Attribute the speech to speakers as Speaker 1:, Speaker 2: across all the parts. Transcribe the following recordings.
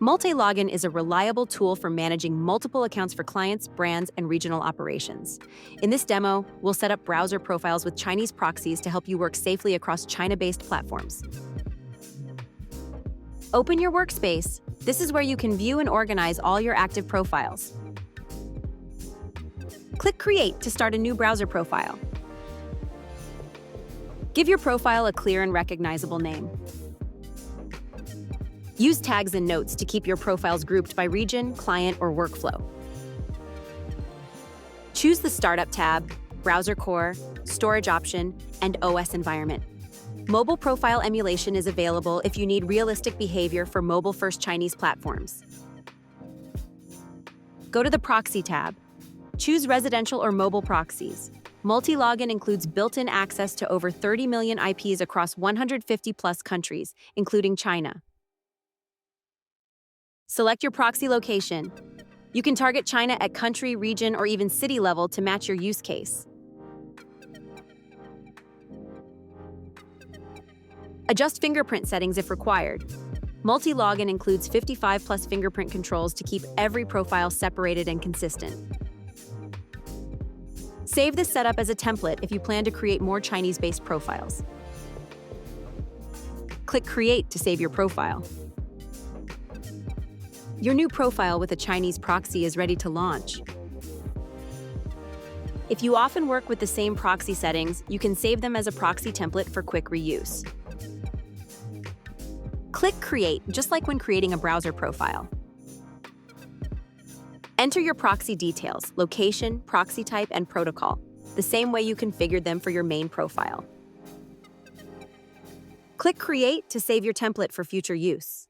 Speaker 1: Multilogin is a reliable tool for managing multiple accounts for clients, brands, and regional operations. In this demo, we'll set up browser profiles with Chinese proxies to help you work safely across China-based platforms. Open your workspace. This is where you can view and organize all your active profiles. Click Create to start a new browser profile. Give your profile a clear and recognizable name. Use tags and notes to keep your profiles grouped by region, client, or workflow. Choose the Startup tab, Browser Core, Storage option, and OS environment. Mobile profile emulation is available if you need realistic behavior for mobile-first Chinese platforms. Go to the Proxy tab. Choose residential or mobile proxies. Multilogin includes built-in access to over 30 million IPs across 150-plus countries, including China. Select your proxy location. You can target China at country, region, or even city level to match your use case. Adjust fingerprint settings if required. Multilogin includes 55+ fingerprint controls to keep every profile separated and consistent. Save this setup as a template if you plan to create more Chinese-based profiles. Click Create to save your profile. Your new profile with a Chinese proxy is ready to launch. If you often work with the same proxy settings, you can save them as a proxy template for quick reuse. Click Create, just like when creating a browser profile. Enter your proxy details, location, proxy type, and protocol, the same way you configured them for your main profile. Click Create to save your template for future use.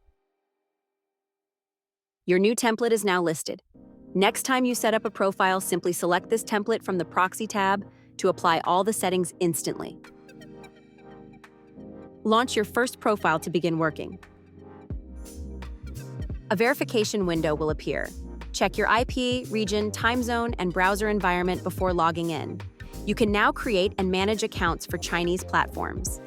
Speaker 1: Your new template is now listed. Next time you set up a profile, simply select this template from the Proxy tab to apply all the settings instantly. Launch your first profile to begin working. A verification window will appear. Check your IP, region, time zone, and browser environment before logging in. You can now create and manage accounts for Chinese platforms.